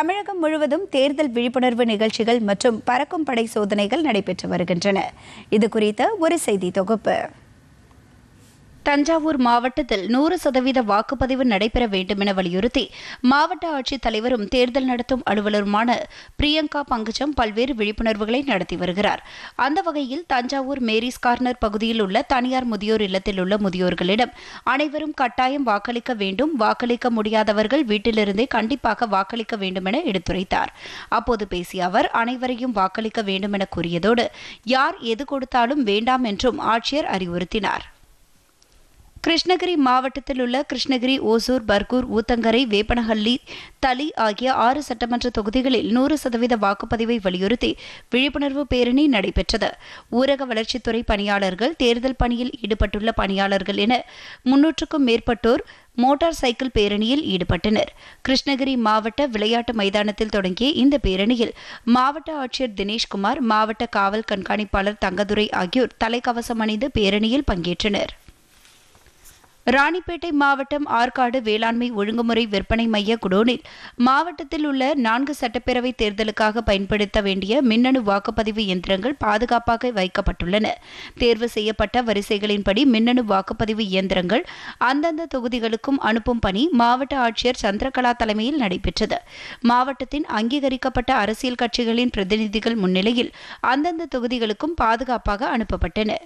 தமிழகம் முழுவதும் தேர்தல் விழிப்புணர்வு நிகழ்ச்சிகள் மற்றும் பறக்கும் படை சோதனைகள் நடைபெற்று வருகின்றன. இது குறித்த ஒரு செய்தி தொகுப்பு. தஞ்சாவூர் மாவட்டத்தில் 100% வாக்குப்பதிவு நடைபெற வேண்டும் என வலியுறுத்தி மாவட்ட ஆட்சித் தலைவரும் தேர்தல் நடத்தும் அலுவலருமான பிரியங்கா பங்கஜம் பல்வேறு விழிப்புணர்வுகளை நடத்தி வருகிறார். அந்த வகையில் தஞ்சாவூர் மேரிஸ் கார்னர் பகுதியில் உள்ள தனியார் முதியோர் இல்லத்தில் உள்ள முதியோர்களிடம் அனைவரும் கட்டாயம் வாக்களிக்க வேண்டும், வாக்களிக்க முடியாதவர்கள் வீட்டிலிருந்தே கண்டிப்பாக வாக்களிக்க வேண்டும் என எடுத்துரைத்தார். அப்போது பேசிய அவர் அனைவரையும் வாக்களிக்க வேண்டும் என கூறியதோடு யார் எது கொடுத்தாலும் வேண்டாம் என்றும் ஆட்சியர் அறிவுறுத்தினார். கிருஷ்ணகிரி மாவட்டத்தில் உள்ள கிருஷ்ணகிரி, ஓசூர், பர்கூர், ஊத்தங்கரை, வேப்பனஹள்ளி, தளி ஆகிய 6 சட்டமன்ற தொகுதிகளில் 100% வாக்குப்பதிவை வலியுறுத்தி விழிப்புணர்வு பேரணி நடைபெற்றது. ஊரக வளர்ச்சித்துறை பணியாளர்கள், தேர்தல் பணியில் ஈடுபட்டுள்ள பணியாளர்கள் என 300க்கும் மேற்பட்டோர் மோட்டார் சைக்கிள் பேரணியில் ஈடுபட்டனர். கிருஷ்ணகிரி மாவட்ட விளையாட்டு மைதானத்தில் தொடங்கிய இந்த பேரணியில் மாவட்ட ஆட்சியர் தினேஷ்குமார், மாவட்ட காவல் கண்காணிப்பாளர் தங்கதுரை ஆகியோர் தலைக்கவசம் அணிந்து பேரணியில் பங்கேற்றனர். ராணிப்பேட்டை மாவட்டம் ஆற்காடு வேளாண்மை ஒழுங்குமுறை விற்பனை மைய குடோனில் மாவட்டத்தில் உள்ள 4 சட்டப்பேரவை தேர்தலுக்காக பயன்படுத்த வேண்டிய மின்னணு வாக்குப்பதிவு இயந்திரங்கள் பாதுகாப்பாக வைக்கப்பட்டுள்ளன. தேர்வு செய்யப்பட்ட வரிசைகளின்படி மின்னணு வாக்குப்பதிவு இயந்திரங்கள் அந்தந்த தொகுதிகளுக்கும் அனுப்பும் பணி மாவட்ட ஆட்சியர் சந்திரகலா தலைமையில் நடைபெற்றது. மாவட்டத்தின் அங்கீகரிக்கப்பட்ட அரசியல் கட்சிகளின் பிரதிநிதிகள் முன்னிலையில் அந்தந்த தொகுதிகளுக்கும் பாதுகாப்பாக அனுப்பப்பட்டன.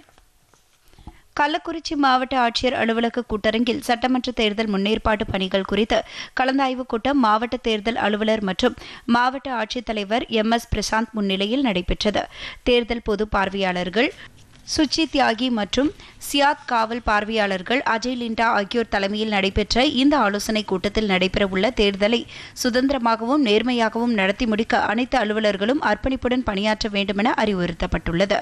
கள்ளக்குறிச்சி மாவட்ட ஆட்சியர் அலுவலக கூட்டரங்கில் சட்டமன்ற தேர்தல் முன்னேற்பாட்டு பணிகள் குறித்து கலந்தாய்வுக் கூட்டம் மாவட்ட தேர்தல் அலுவலர் மற்றும் மாவட்ட ஆட்சித்தலைவர் MS பிரசாந்த் முன்னிலையில் நடைபெற்றது. தேர்தல் பொது பார்வையாளர்கள் சுச்சி தியாகி மற்றும் சியாத் காவல் பார்வையாளர்கள் அஜய் லிண்டா ஆகியோர் தலைமையில் நடைபெற்ற இந்த ஆலோசனைக் கூட்டத்தில் நடைபெறவுள்ள தேர்தலை சுதந்திரமாகவும் நேர்மையாகவும் நடத்தி முடிக்க அனைத்து அலுவலர்களும் அர்ப்பணிப்புடன் பணியாற்ற வேண்டும் என அறிவுறுத்தப்பட்டுள்ளது.